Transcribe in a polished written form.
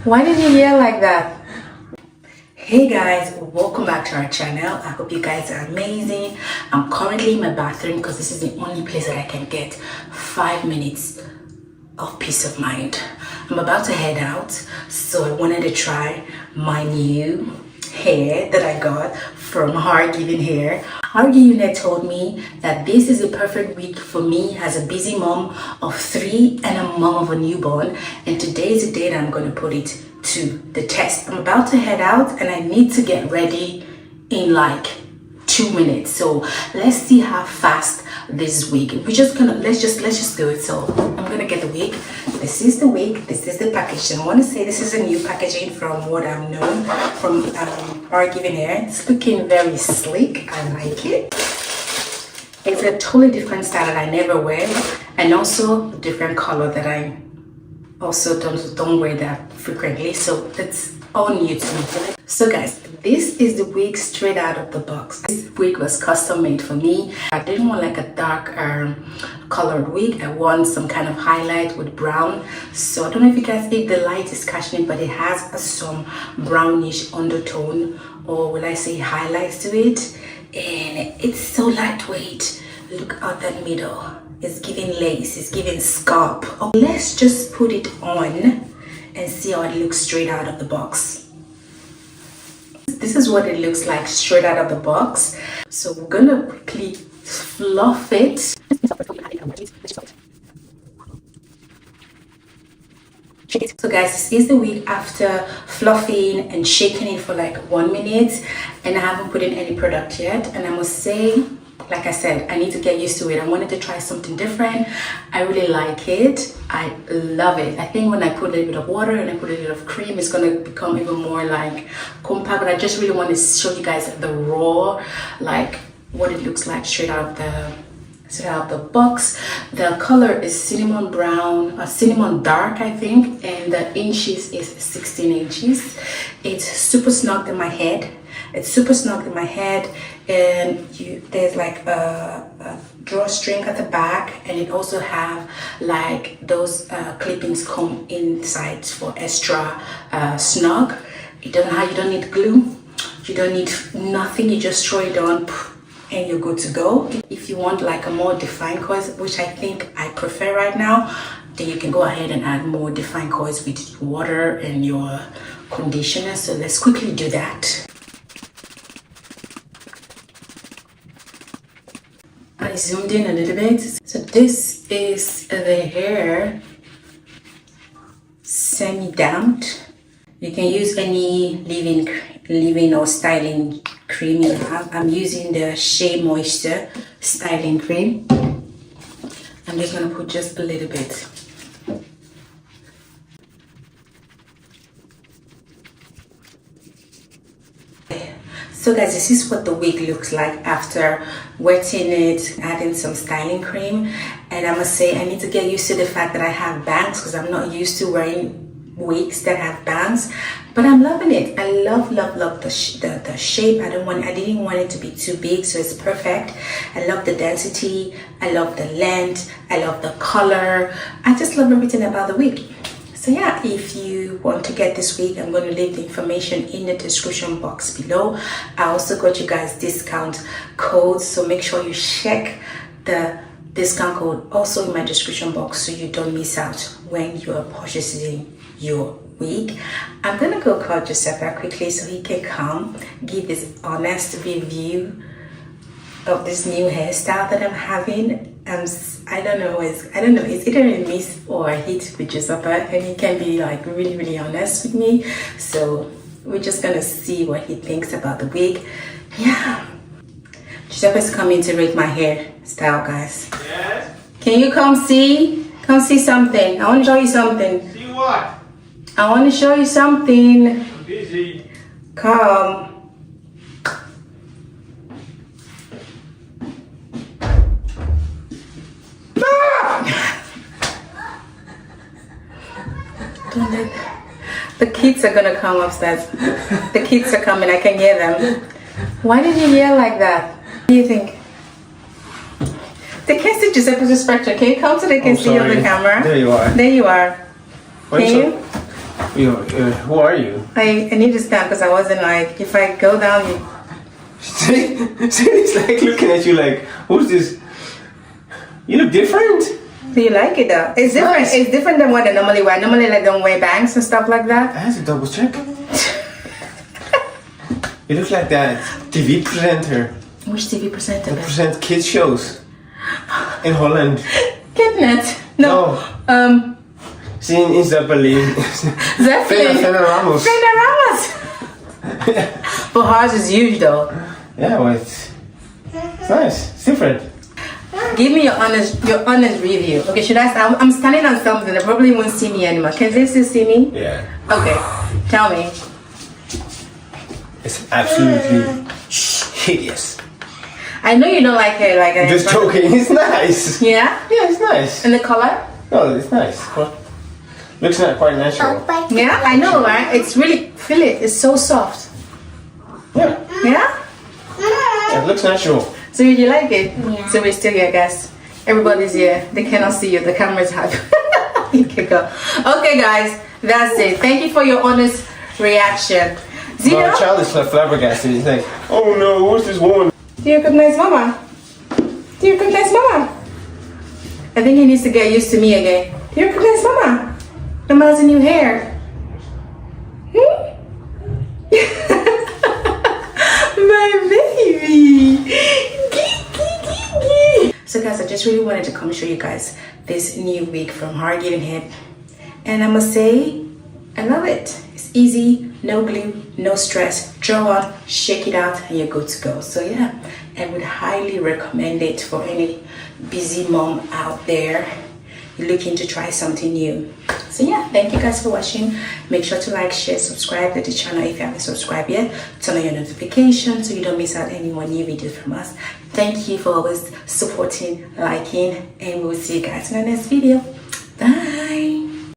Why did you yell like that? Hey guys, welcome back to our channel. I hope you guys are amazing. I'm currently in my bathroom because this is the only place that I can get 5 minutes of peace of mind. I'm about to head out, so I wanted to try my new hair that I got from Hergivenhair. Hergivenhair told me that this is a perfect week for me as a busy mom of 3 and a mom of a newborn, and today is the day that I'm going to put it to the test. I'm about to head out and I need to get ready in like 2 minutes, so let's see how fast this wig. Let's just do it. So I'm gonna get the wig. This is the wig, this is the packaging. I want to say this is a new packaging from what I've known from Hergivenhair. It's looking very sleek. I like it. It's a totally different style that I never wear, and also a different color that I also don't wear that frequently, so it's all new to me. So guys, this is the wig straight out of the box. This wig was custom made for me. I didn't want like a dark colored wig. I want some kind of highlight with brown. So I don't know if you guys, if the light is catching it, but it has some brownish undertone, or will I say highlights to it, and it's so lightweight. Look out that middle. It's giving lace, it's giving scalp. Oh, let's just put it on and see how it looks straight out of the box. This is what it looks like straight out of the box. So we're gonna quickly fluff it. So guys, this is the wig after fluffing and shaking it for like 1 minute, and I haven't put in any product yet, and I must say, like I said, I need to get used to it. I wanted to try something different. I really like it. I love it. I think when I put a little bit of water and I put a little bit of cream, it's going to become even more like compact. But I just really want to show you guys the raw, like what it looks like straight out of the box. The color is cinnamon brown, or cinnamon dark, I think, and the inches is 16 inches. It's super snug in my head. It's super snug in my head, and there's like a drawstring at the back, and it also have like those clippings come inside for extra snug. You don't need glue, you don't need nothing. You just throw it on and you're good to go. If you want like a more defined coils, which I think I prefer right now, then you can go ahead and add more defined coils with water and your conditioner. So let's quickly do that. I zoomed in a little bit. So this is the hair semi-damped. You can use any leave-in or styling cream you have. I'm using the Shea Moisture styling cream. I'm just gonna put just a little bit. So guys, this is what the wig looks like after wetting it, adding some styling cream. And I must say, I need to get used to the fact that I have bangs, because I'm not used to wearing wigs that have bangs. But I'm loving it. I love the shape. I didn't want it to be too big, so it's perfect. I love the density. I love the length. I love the color. I just love everything about the wig. So yeah, if you want to get this wig, I'm going to leave the information in the description box below. I also got you guys discount codes, so make sure you check the discount code also in my description box so you don't miss out when you are purchasing your wig. I'm going to go call Giuseppe quickly so he can come give his honest review of this new hairstyle that I'm having. I don't know, it's either a miss or a hit with Giuseppe, and he can be like really honest with me. So we're just gonna see what he thinks about the wig. Yeah, Giuseppe's coming to rate my hairstyle, guys. Yes? Can you come see something? I want to show you something. See what? I want to show you something. I'm busy. Come. The kids are gonna come upstairs. The kids are coming, I can hear them. Why did you yell like that? What do you think? They can't see Giuseppe's expression. Can you come so they can see you on the camera? There you are. There you are. Can you? Who are you? I need to stand because I wasn't like, if I go down, you... It's like looking at you like, who's this? You look different. Do you like it though? It's different. Nice. It's different than what I normally wear. I normally like don't wear bangs and stuff like that. I have to double check. You look like that TV presenter. Which TV presenter? That present kids shows in Holland. Kidnet? No. Seen in Zeppelin. Zeppelin. Fena Ramos. Fena Ramos. But hers is huge though. Yeah, well, it's nice. It's different. Give me your honest review. Okay, should I? I'm standing on something. They probably won't see me anymore. Can they still see me? Yeah. Okay. Tell me. It's absolutely hideous. I know you don't like it. Like Just joking. It's nice. Yeah. Yeah, it's nice. And the color? Oh, it's nice. Looks not quite natural. Yeah, I know, right? It's really, feel it. It's so soft. Yeah. Yeah? Yeah, it looks natural. So you like it? Yeah. So we're still here, guys. Everybody's here. They cannot see you. The camera's hot. You can go. Okay, guys. That's it. Thank you for your honest reaction. Zero? My child is flabbergasted. He's like, oh no, who's this woman? Do you recognize Mama? Do you recognize Mama? I think he needs to get used to me again. Do you recognize Mama? Mama has a new hair. My baby. So guys, I just really wanted to come show you guys this new wig from Hergivenhair. And I must say, I love it. It's easy, no glue, no stress. Draw on, shake it out, and you're good to go. So yeah, I would highly recommend it for any busy mom out there looking to try something new. So yeah, thank you guys for watching. Make sure to like, share, subscribe to the channel if you haven't subscribed yet. Turn on your notifications so you don't miss out any more new videos from us. Thank you for always supporting, liking, and we'll see you guys in the next video.